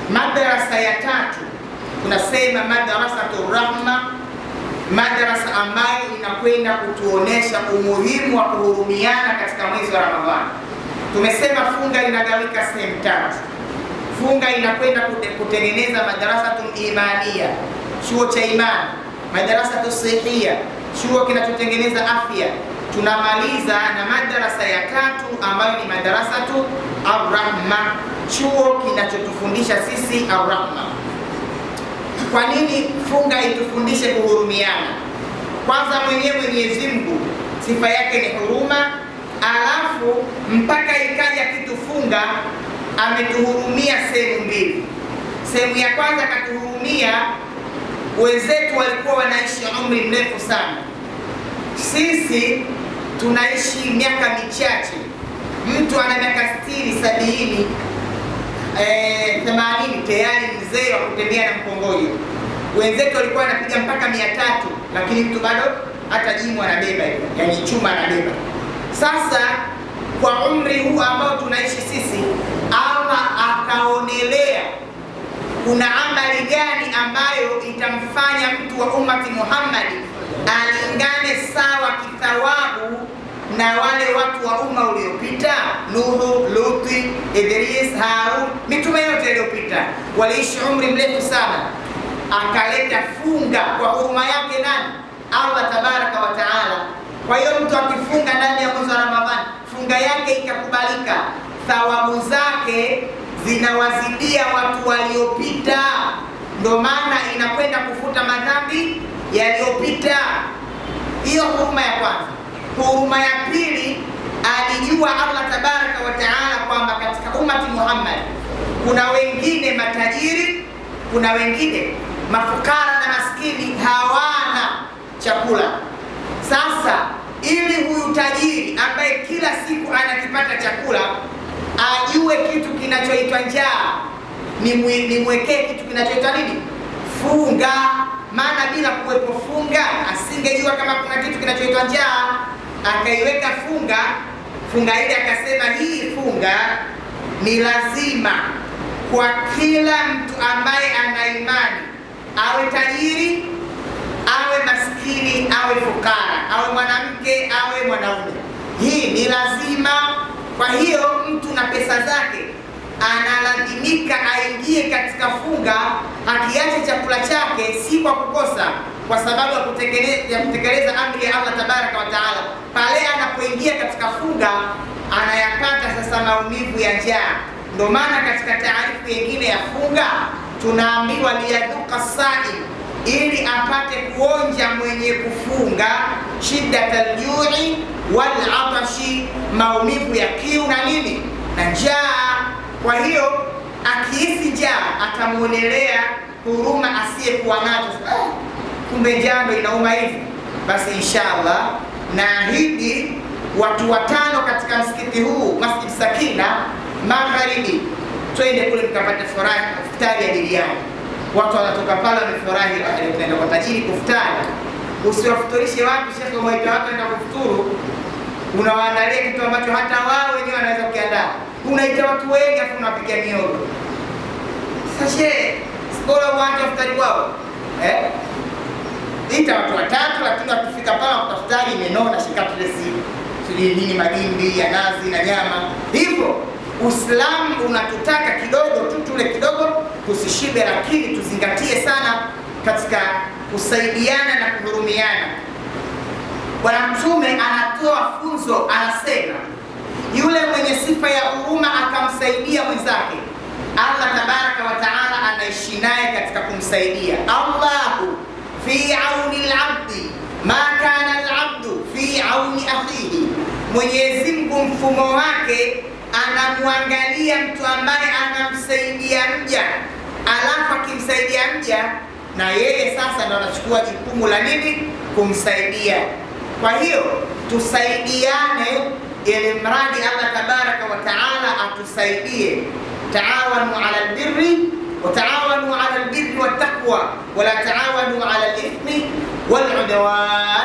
Madrasa ya tatu tunasema madrasatur rahma, madrasa ambayo inakwenda kutuonesha umuhimu wa kuhurumiana katika mwezi wa Ramadhani. Tumesema funga inagawika sehemu tatu. Funga inakwenda kutengeneza madrasatul imania, chuo cha imani, madrasatu sihia, chuo kinachotengeneza afya. Tunamaliza na madrasa ya tatu ambayo ni madrasatu arrahma, chuo kinachotufundisha sisi arrahma. Kwa nini funga itufundishe kuhurumiana? Kwanza mwenyewe Mwenyezi Mungu sifa yake ni huruma, alafu mpaka ikaja kitu funga ametuhurumia sehemu mbili. Sehemu ya kwanza katuhurumia, wenzetu walikuwa wanaishi umri mrefu sana, sisi tunaishi miaka michache. Mtu ana miaka 60, 70, 80 tayari mzee wa kutembea na mkongojo. Wenzetu walikuwa wanapiga mpaka 300, lakini mtu bado hata jimu anabeba, yani chuma anabeba. Sasa kwa umri huu ambao tunaishi sisi, Allah akaonelea kuna amali gani ambayo itamfanya mtu wa ummati Muhammad alingane sawa kithawabu na wale watu wa umma uliopita. Nuhu, Luti, Idris, Harun, mitume yote iliyopita waliishi umri mrefu sana. Akaleta funga kwa huruma yake nani? Allah tabaraka wa taala. Kwa hiyo mtu akifunga ndani ya mwezi wa Ramadhani, funga yake ikakubalika, thawabu zake zinawazidia watu waliopita. Ndio maana inakwenda kufuta madhambi yaliyopita. Hiyo huruma ya kwanza. Huruma ya pili, alijua Allah tabaraka wa taala kwamba katika ummati Muhammad kuna wengine matajiri, kuna wengine mafukara na maskini hawana chakula. Sasa ili huyu tajiri ambaye kila siku anakipata chakula ajue kitu kinachoitwa njaa, nimwekee kitu kinachoitwa nini? Funga. Maana bila kuwepo funga asingejua kama kuna kitu kinachoitwa njaa. Akaiweka funga. Funga ile akasema hii funga ni lazima kwa kila mtu ambaye ana imani, awe tajiri, awe maskini, awe fukara, awe mwanamke, awe mwanaume. Hii ni lazima. Kwa hiyo mtu na pesa zake analazimika aingie katika funga, akiache chakula chake, si kwa kukosa, kwa sababu ya kutekeleza amri ya Allah tabaraka wa taala. Pale anapoingia katika funga anayapata sasa maumivu ya njaa. Ndio maana katika taarifu nyingine ya funga tunaambiwa liyadhuka saim, ili apate kuonja mwenye kufunga shiddatal jui wal atashi, maumivu ya kiu na nini na njaa. Kwa hiyo akihisi njaa atamuonelea huruma asiyekuwa nazo. Kumbe njaa ndio inauma hivi. Basi inshallah naahidi watu 5 katika msikiti huu Masjid Sakina magharibi, twende kule mkapate iftari ya biriani. Watu wanatoka pale wamefurahi, tunaenda kwa tajiri kufutari. Usiwafuturishe watu, shekhe, umeita watu waenda kufuturu, unawaandalia kitu ambacho hata wao wenyewe wanaweza kukiandaa. Unaita watu wengi afu unawapikia miogo. Sasa shehe, bora uache iftari kwao. Ita watu 3, lakini wakifika pale kutafutari imenona, shikatresi, sijui nini, magimbi ya nazi na nyama. Hivyo Uislamu unatutaka kidogo tu tule kidogo, tusishibe, lakini tuzingatie sana katika kusaidiana na kuhurumiana. Bwana Mtume anatoa funzo, anasema yule mwenye sifa ya huruma akamsaidia mwenzake, Allah tabaraka wa taala anaishi naye katika kumsaidia. Allahu fi auni al-abdi ma kana al-abdu fi auni akhihi. Mwenyezi Mungu mfumo wake anamwangalia mtu ambaye anamsaidia mja, alafu akimsaidia mja na yeye sasa ndo anachukua jukumu la nini? Kumsaidia. Kwa hiyo tusaidiane ili mradi Allah tabaraka wa taala atusaidie. Taawanu ala albirri wa taawanu ala albirri wat taqwa wa la taawanu ala alithmi wal udwan.